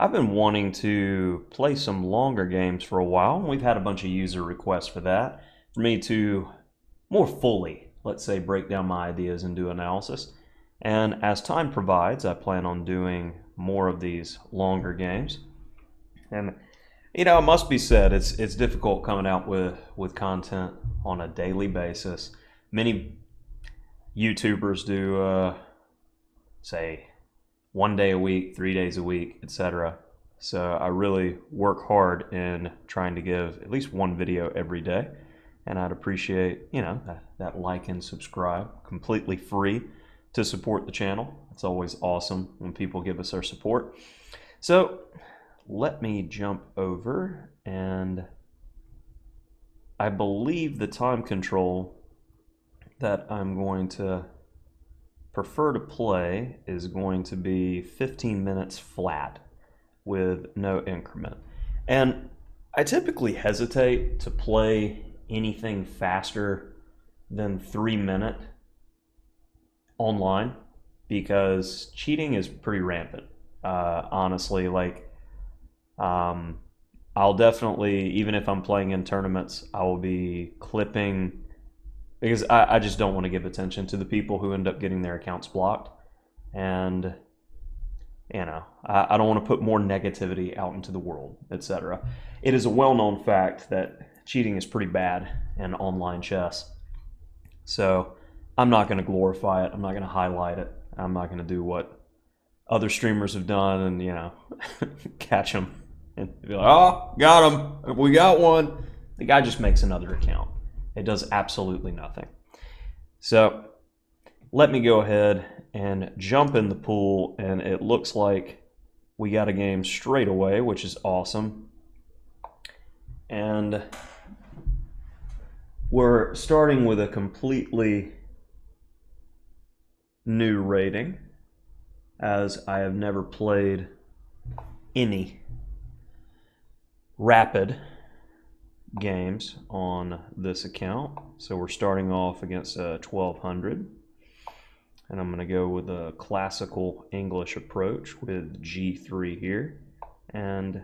I've been wanting to play some longer games for a while, and we've had a bunch of user requests for that, for me to more fully, let's say, break down my ideas and do analysis. And as time provides, I plan on doing more of these longer games. And it must be said, it's difficult coming out with content on a daily basis. Many YouTubers do say 1 day a week, 3 days a week, etc. So I really work hard in trying to give at least one video every day. And I'd appreciate, that like and subscribe, completely free to support the channel. It's always awesome when people give us their support. So let me jump over, and I believe the time control that I'm going to prefer to play is going to be 15 minutes flat with no increment. And I typically hesitate to play anything faster than 3 minutes online because cheating is pretty rampant. Honestly, I'll definitely, even if I'm playing in tournaments, I will be clipping because I just don't want to give attention to the people who end up getting their accounts blocked. And, I don't want to put more negativity out into the world, etc. It is a well-known fact that cheating is pretty bad in online chess. So I'm not going to glorify it. I'm not going to highlight it. I'm not going to do what other streamers have done and, catch them and be like, oh, got him. We got one. The guy just makes another account. It does absolutely nothing. So let me go ahead and jump in the pool, and it looks like we got a game straight away, which is awesome. And we're starting with a completely new rating, as I have never played any rapid games on this account. So we're starting off against a 1200, and I'm going to go with a classical English approach with G3 here, and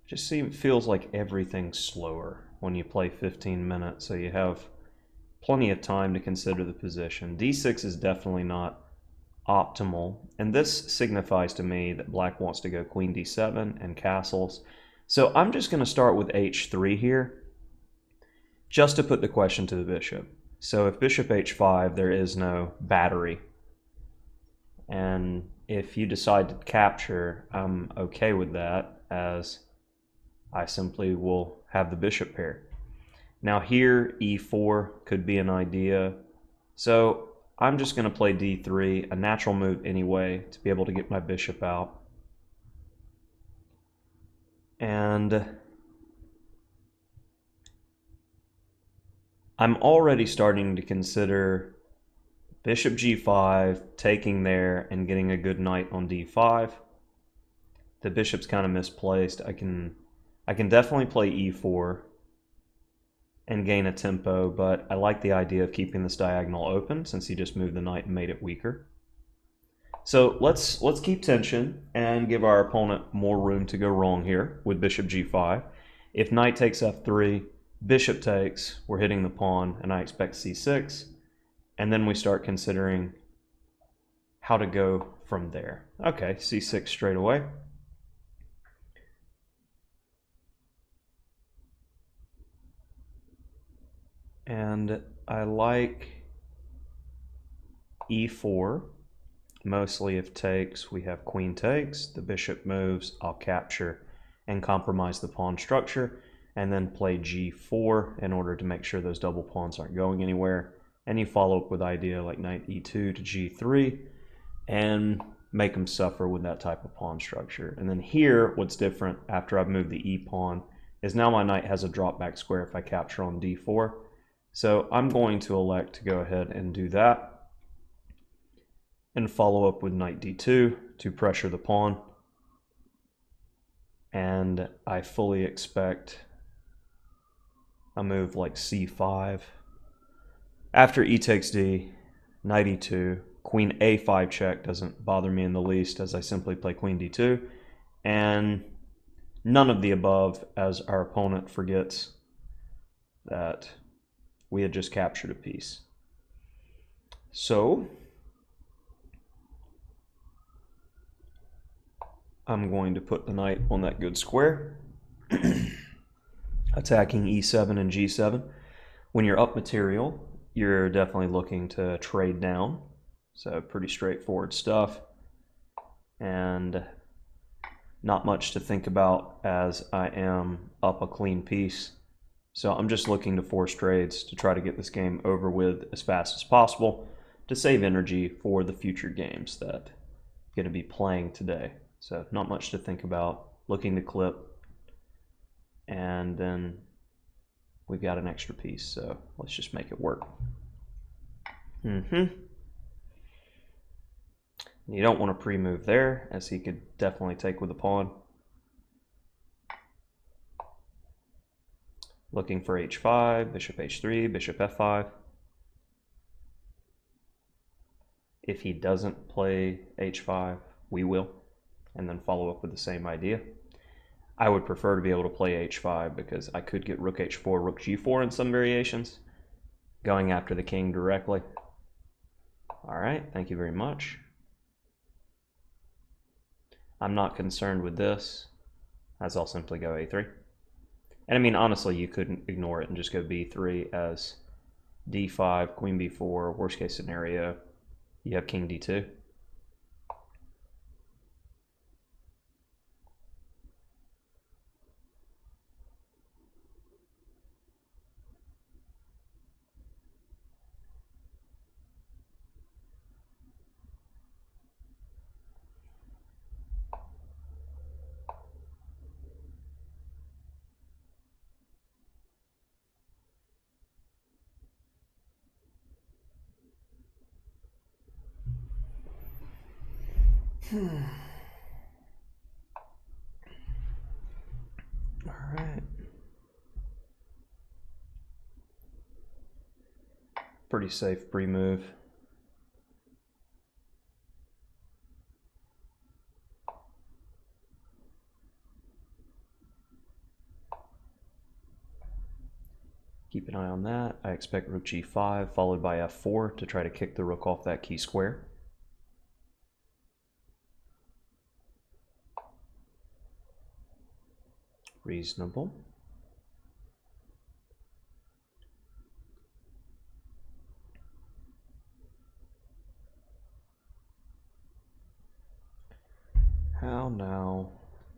just feels like everything's slower when you play 15 minutes, so you have plenty of time to consider the position. D6 is definitely not optimal, and this signifies to me that black wants to go queen d7 and castles. So I'm just going to start with h3 here, just to put the question to the bishop. So if bishop h5, there is no battery. And if you decide to capture, I'm okay with that, as I simply will have the bishop pair. Now here, e4 could be an idea. So I'm just going to play d3, a natural move anyway, to be able to get my bishop out. And I'm already starting to consider bishop g5, taking there and getting a good knight on d5. The bishop's kind of misplaced. I can definitely play e4 and gain a tempo, but I like the idea of keeping this diagonal open since he just moved the knight and made it weaker. So let's keep tension and give our opponent more room to go wrong here with bishop g5. If knight takes f3, bishop takes, we're hitting the pawn, and I expect c6, and then we start considering how to go from there. Okay, c6 straight away. And I like e4. Mostly if takes, we have queen takes, the bishop moves, I'll capture and compromise the pawn structure, and then play g4 in order to make sure those double pawns aren't going anywhere. And you follow up with idea like knight e2 to g3 and make them suffer with that type of pawn structure. And then here, what's different after I've moved the e pawn is now my knight has a drop back square if I capture on d4. So I'm going to elect to go ahead and do that and follow up with knight d2 to pressure the pawn. And I fully expect a move like c5. After e takes d, knight e2, queen a5 check doesn't bother me in the least, as I simply play queen d2, and none of the above, as our opponent forgets that we had just captured a piece. So I'm going to put the knight on that good square, attacking e7 and g7. When you're up material, you're definitely looking to trade down, so pretty straightforward stuff, and not much to think about as I am up a clean piece. So I'm just looking to force trades to try to get this game over with as fast as possible to save energy for the future games that I'm going to be playing today. So not much to think about, looking to clip, and then we've got an extra piece, so let's just make it work. You don't want to pre-move there, as he could definitely take with a pawn. Looking for h5, bishop h3, bishop f5. If he doesn't play h5, we will, and then follow up with the same idea. I would prefer to be able to play h5 because I could get rook h4, rook g4 in some variations, going after the king directly. All right, thank you very much. I'm not concerned with this, as I'll simply go a3. And I mean, honestly, you couldn't ignore it and just go b3 as d5, queen b4, worst case scenario, you have king d2. All right. Pretty safe pre-move. Keep an eye on that. I expect rook g5 followed by f4 to try to kick the rook off that key square. Reasonable. How now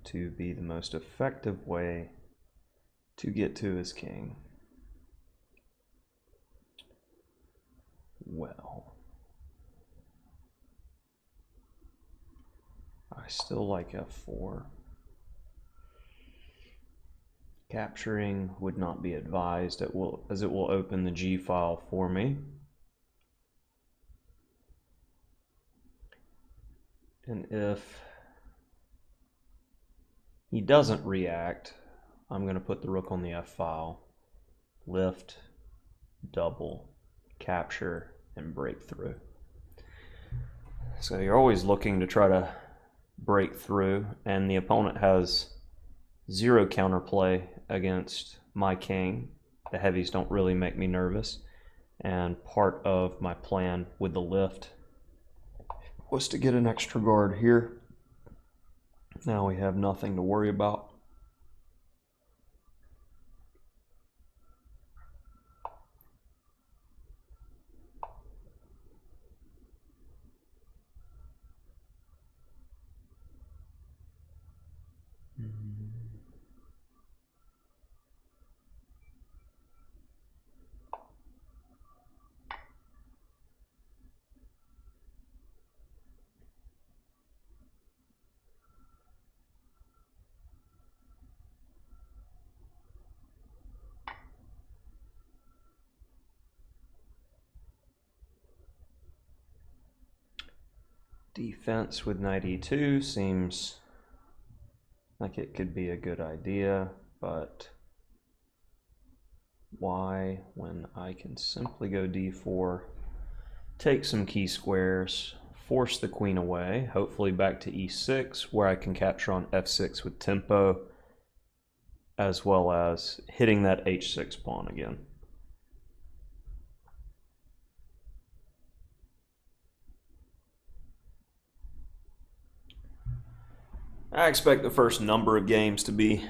to be the most effective way to get to his king? Well, I still like f4. Capturing would not be advised, as it will open the G file for me. And if he doesn't react, I'm going to put the rook on the F file, lift, double, capture, and break through. So you're always looking to try to break through, and the opponent has zero counterplay against my king. The heavies don't really make me nervous, and part of my plan with the lift was to get an extra guard here. Now we have nothing to worry about. Defense with knight e2 seems like it could be a good idea, but why when I can simply go d4 take some key squares, force the queen away, hopefully back to e6, where I can capture on f6 with tempo, as well as hitting that h6 pawn again. I expect the first number of games to be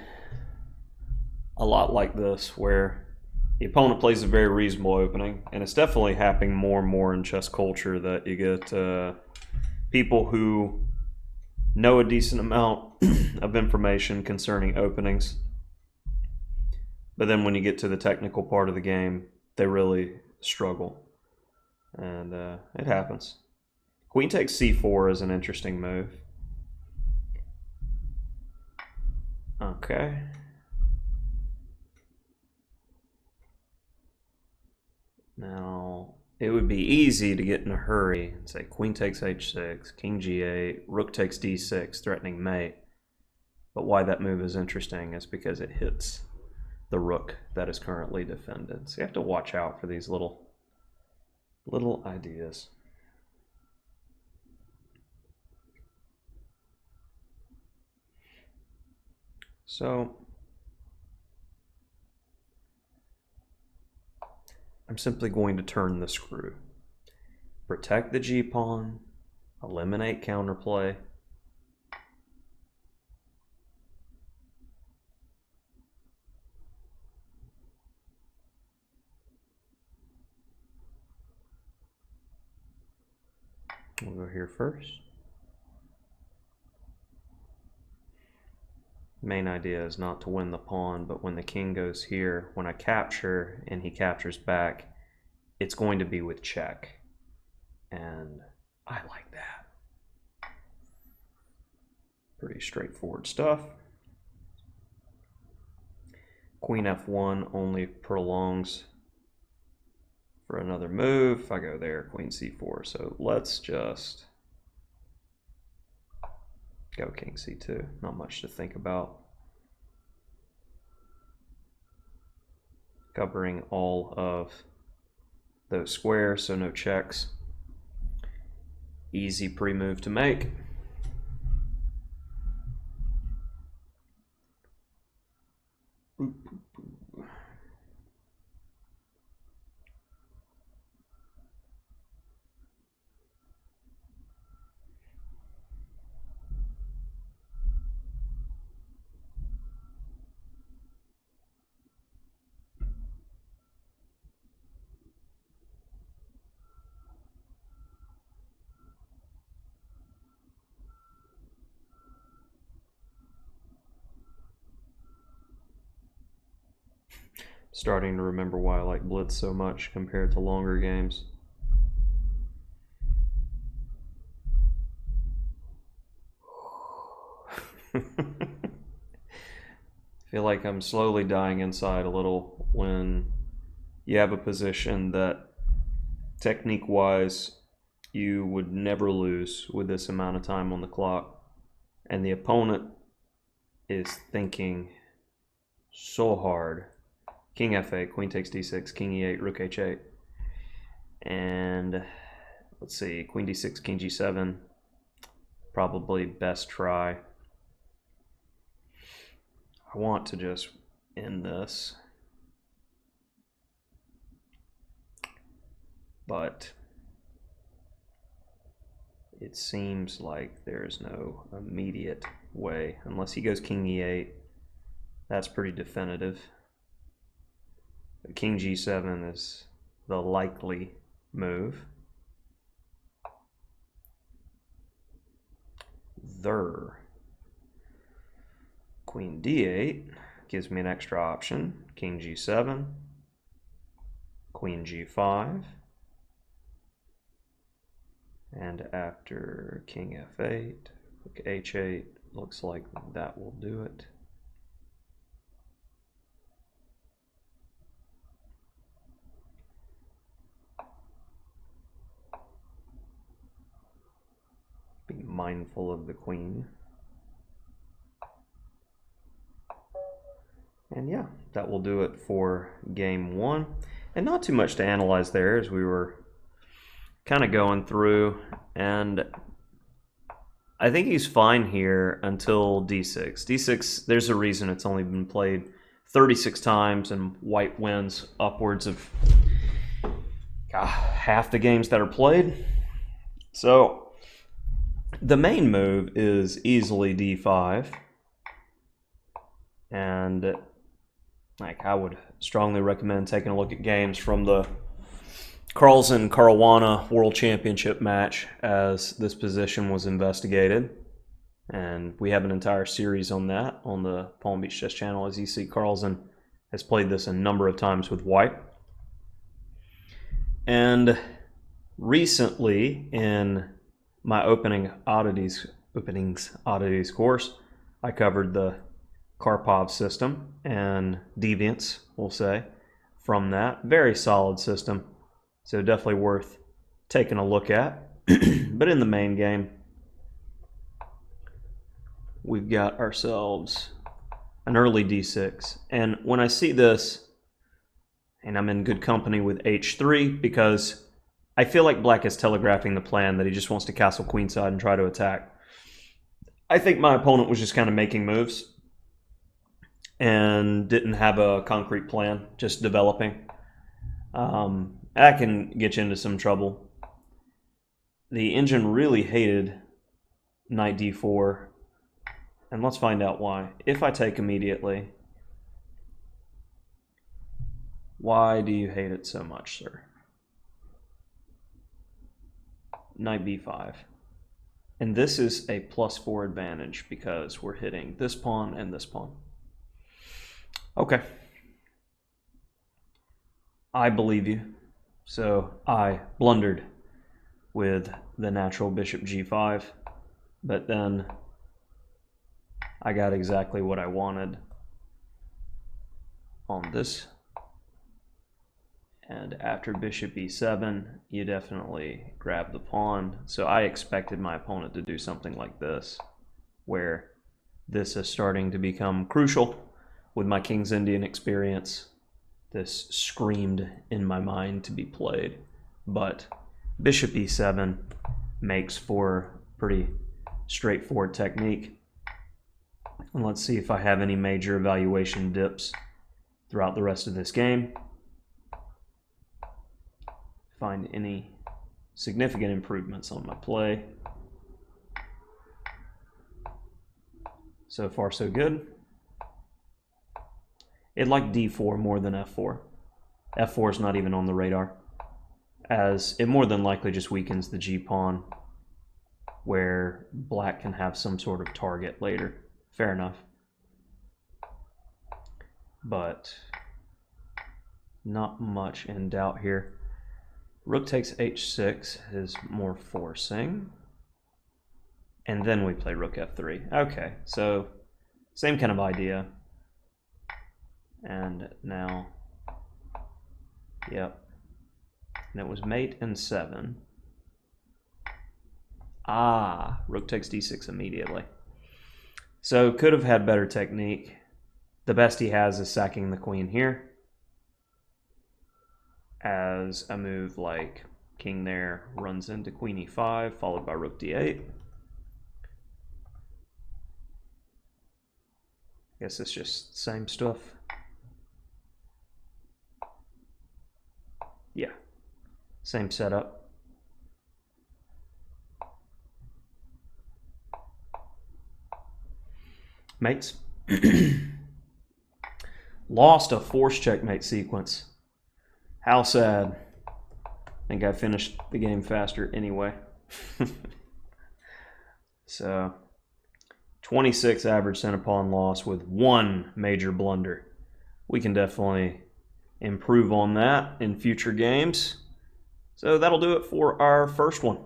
a lot like this, where the opponent plays a very reasonable opening, and it's definitely happening more and more in chess culture that you get people who know a decent amount of information concerning openings, but then when you get to the technical part of the game, they really struggle, and it happens. Queen takes c4 is an interesting move. Okay. Now, it would be easy to get in a hurry and say queen takes h6, king g8, rook takes d6, threatening mate. But why that move is interesting is because it hits the rook that is currently defended. So you have to watch out for these little ideas. So I'm simply going to turn the screw. Protect the g-pawn, eliminate counterplay. We'll go here first. Main idea is not to win the pawn, but when the king goes here, when I capture and he captures back, it's going to be with check. And I like that. Pretty straightforward stuff. Queen f1 only prolongs for another move. If I go there, queen c4. So let's just go king c2. Not much to think about. Covering all of those squares, so no checks. Easy pre-move to make. Starting to remember why I like Blitz so much compared to longer games. I feel like I'm slowly dying inside a little when you have a position that technique-wise you would never lose with this amount of time on the clock, and the opponent is thinking so hard. King f8, queen takes d6, king e8, rook h8. And let's see, queen d6, king g7. Probably best try. I want to just end this. But it seems like there's no immediate way. Unless he goes king e8, that's pretty definitive. King g7 is the likely move. There. Queen d8 gives me an extra option. King g7, queen g5, and after king f8, rook h8, looks like that will do it. Be mindful of the queen. And yeah, that will do it for game one. And not too much to analyze there, as we were kind of going through, and I think he's fine here until d6. d6, there's a reason it's only been played 36 times, and white wins upwards of half the games that are played. So the main move is easily d5, and I would strongly recommend taking a look at games from the Carlsen-Caruana World Championship match, as this position was investigated. And we have an entire series on that on the Palm Beach Chess channel. As you see, Carlsen has played this a number of times with white. And recently, in my openings oddities course, I covered the Karpov system and deviants, we'll say, from that. Very solid system, so definitely worth taking a look at. But in the main game, we've got ourselves an early d6. And when I see this, and I'm in good company with h3, because I feel like black is telegraphing the plan that he just wants to castle queenside and try to attack. I think my opponent was just kind of making moves and didn't have a concrete plan, just developing. That can get you into some trouble. The engine really hated knight d4, and let's find out why. If I take immediately, why do you hate it so much, sir? Knight b5. And this is a +4 advantage because we're hitting this pawn and this pawn. Okay. I believe you. So I blundered with the natural bishop g5, but then I got exactly what I wanted on this. And after bishop e7, you definitely grab the pawn. So I expected my opponent to do something like this, where this is starting to become crucial. With my King's Indian experience, this screamed in my mind to be played. But bishop e7 makes for pretty straightforward technique. And let's see if I have any major evaluation dips throughout the rest of this game. Find any significant improvements on my play. So far, so good. It liked d4 more than f4. f4 is not even on the radar, as it more than likely just weakens the g-pawn, where black can have some sort of target later. Fair enough. But not much in doubt here. Rook takes h6 is more forcing. And then we play rook f3. Okay, so same kind of idea. And now, yep. And it was mate and 7. Rook takes d6 immediately. So could have had better technique. The best he has is sacking the queen here, as a move like king there runs into queen e5, followed by rook d8. Guess it's just same stuff. Yeah, same setup. Mates. Lost a force checkmate sequence. How sad. I think I finished the game faster anyway. So 26 average center pawn loss with 1 major blunder. We can definitely improve on that in future games. So that'll do it for our first one.